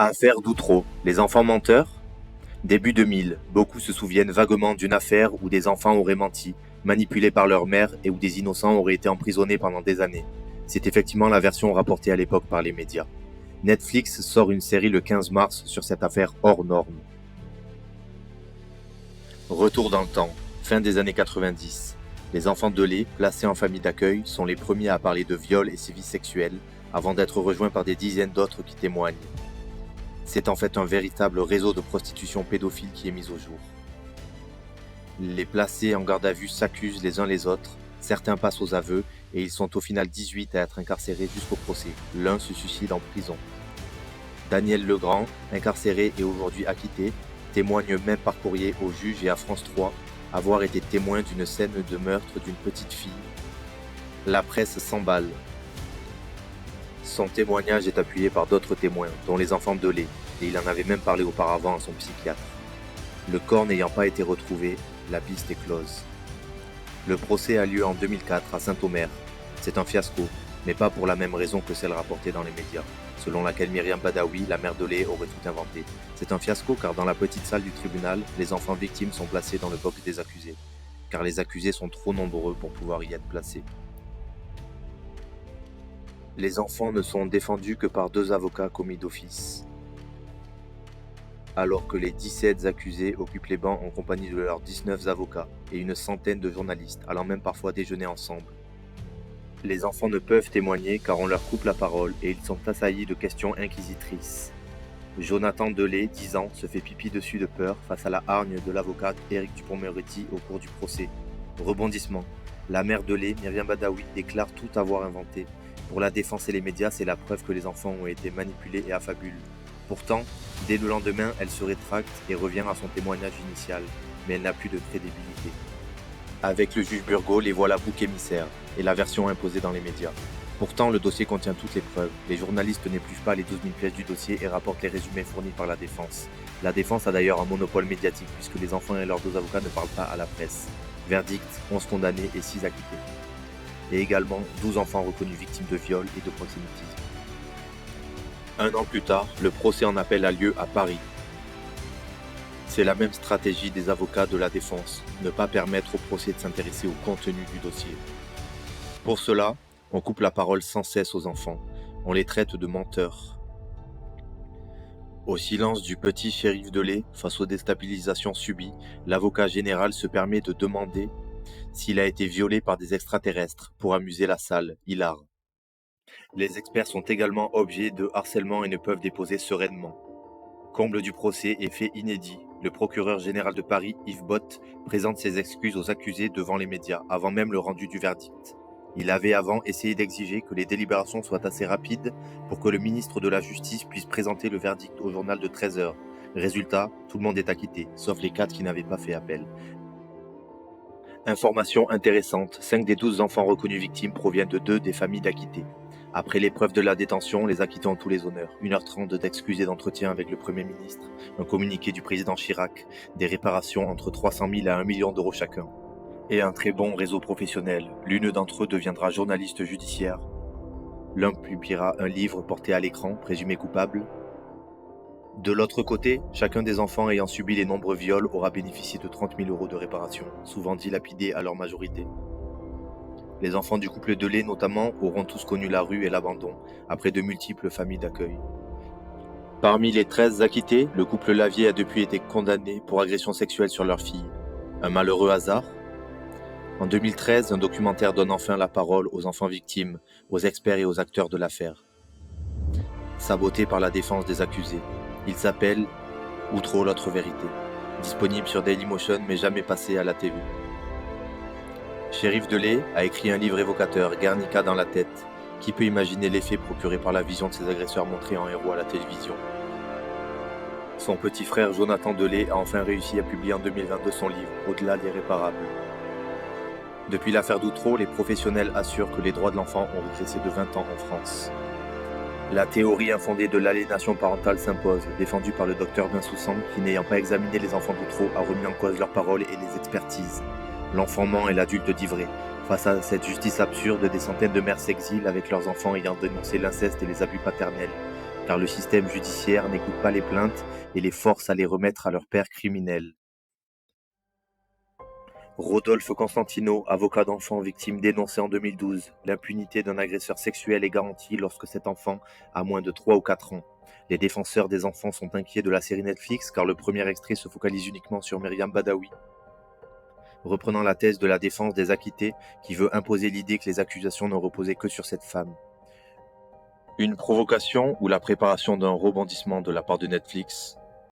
Affaire d'Outreau, les enfants menteurs? Début 2000, beaucoup se souviennent vaguement d'une affaire où des enfants auraient menti, manipulés par leur mère et où des innocents auraient été emprisonnés pendant des années. C'est effectivement la version rapportée à l'époque par les médias. Netflix sort une série le 15 mars sur cette affaire hors norme. Retour dans le temps, fin des années 90. Les enfants de lait, placés en famille d'accueil, sont les premiers à parler de viol et sévices sexuels, avant d'être rejoints par des dizaines d'autres qui témoignent. C'est en fait un véritable réseau de prostitution pédophile qui est mis au jour. Les placés en garde à vue s'accusent les uns les autres, certains passent aux aveux et ils sont au final 18 à être incarcérés jusqu'au procès. L'un se suicide en prison. Daniel Legrand, incarcéré et aujourd'hui acquitté, témoigne même par courrier au juge et à France 3 avoir été témoin d'une scène de meurtre d'une petite fille. La presse s'emballe. Son témoignage est appuyé par d'autres témoins, dont les enfants de lait, et il en avait même parlé auparavant à son psychiatre. Le corps n'ayant pas été retrouvé, la piste est close. Le procès a lieu en 2004 à Saint-Omer. C'est un fiasco, mais pas pour la même raison que celle rapportée dans les médias, selon laquelle Myriam Badawi, la mère de lait, aurait tout inventé. C'est un fiasco car dans la petite salle du tribunal, les enfants victimes sont placés dans le box des accusés, car les accusés sont trop nombreux pour pouvoir y être placés. Les enfants ne sont défendus que par 2 avocats commis d'office, alors que les 17 accusés occupent les bancs en compagnie de leurs 19 avocats et une centaine de journalistes, allant même parfois déjeuner ensemble. Les enfants ne peuvent témoigner car on leur coupe la parole et ils sont assaillis de questions inquisitrices. Jonathan Delay, 10 ans, se fait pipi dessus de peur face à la hargne de l'avocat Éric Dupond-Moretti au cours du procès. Rebondissement. La mère Delay, Myriam Badawi, déclare tout avoir inventé. Pour la défense et les médias, c'est la preuve que les enfants ont été manipulés et affabulés. Pourtant, dès le lendemain, elle se rétracte et revient à son témoignage initial, mais elle n'a plus de crédibilité. Avec le juge Burgot, les voilà boucs émissaires, et la version imposée dans les médias. Pourtant, le dossier contient toutes les preuves. Les journalistes n'épluchent pas les 12 000 pièces du dossier et rapportent les résumés fournis par la défense. La défense a d'ailleurs un monopole médiatique puisque les enfants et leurs 2 avocats ne parlent pas à la presse. Verdict, 11 condamnés et 6 acquittés. Et également 12 enfants reconnus victimes de viol et de proxénétisme. Un an plus tard, le procès en appel a lieu à Paris. C'est la même stratégie des avocats de la défense, ne pas permettre au procès de s'intéresser au contenu du dossier. Pour cela, on coupe la parole sans cesse aux enfants, on les traite de menteurs. Au silence du petit shérif de lait, face aux déstabilisations subies, l'avocat général se permet de demander s'il a été violé par des extraterrestres pour amuser la salle, hilar. Les experts sont également objets de harcèlement et ne peuvent déposer sereinement. Comble du procès et fait inédit, le procureur général de Paris, Yves Bott, présente ses excuses aux accusés devant les médias, avant même le rendu du verdict. Il avait avant essayé d'exiger que les délibérations soient assez rapides pour que le ministre de la Justice puisse présenter le verdict au journal de 13 heures. Résultat, tout le monde est acquitté, sauf les 4 qui n'avaient pas fait appel. Information intéressante, 5 des 12 enfants reconnus victimes proviennent de 2 des familles d'acquittés. Après l'épreuve de la détention, les acquittés ont tous les honneurs. 1h30 d'excuses et d'entretien avec le Premier ministre, un communiqué du président Chirac, des réparations entre 300 000 à 1 million d'euros chacun. Et un très bon réseau professionnel. L'une d'entre eux deviendra journaliste judiciaire. L'un publiera un livre porté à l'écran, présumé coupable. De l'autre côté, chacun des enfants ayant subi les nombreux viols aura bénéficié de 30 000 euros de réparation, souvent dilapidés à leur majorité. Les enfants du couple de lait notamment auront tous connu la rue et l'abandon, après de multiples familles d'accueil. Parmi les 13 acquittés, le couple Lavier a depuis été condamné pour agression sexuelle sur leur fille. Un malheureux hasard ? En 2013, un documentaire donne enfin la parole aux enfants victimes, aux experts et aux acteurs de l'affaire. Saboté par la défense des accusés. Il s'appelle « Outreau, l'autre vérité », disponible sur Dailymotion mais jamais passé à la TV. Shérif de lait a écrit un livre évocateur, Guernica dans la tête. Qui peut imaginer l'effet procuré par la vision de ces agresseurs montrés en héros à la télévision ? Son petit frère Jonathan Delay a enfin réussi à publier en 2022 son livre, Au-delà l'irréparable. Depuis l'affaire d'Outreau, les professionnels assurent que les droits de l'enfant ont régressé de 20 ans en France. La théorie infondée de l'aliénation parentale s'impose, défendue par le docteur Bensoussan, qui n'ayant pas examiné les enfants d'Outreau a remis en cause leurs paroles et les expertises. L'enfant ment et l'adulte dit vrai. Face à cette justice absurde, des centaines de mères s'exilent avec leurs enfants ayant dénoncé l'inceste et les abus paternels. car le système judiciaire n'écoute pas les plaintes et les force à les remettre à leur père criminel. Rodolphe Constantino, avocat d'enfant victime dénoncé en 2012. L'impunité d'un agresseur sexuel est garantie lorsque cet enfant a moins de 3 ou 4 ans. Les défenseurs des enfants sont inquiets de la série Netflix car le premier extrait se focalise uniquement sur Myriam Badawi. Reprenant la thèse de la défense des acquittés qui veut imposer l'idée que les accusations ne reposaient que sur cette femme. Une provocation ou la préparation d'un rebondissement de la part de Netflix?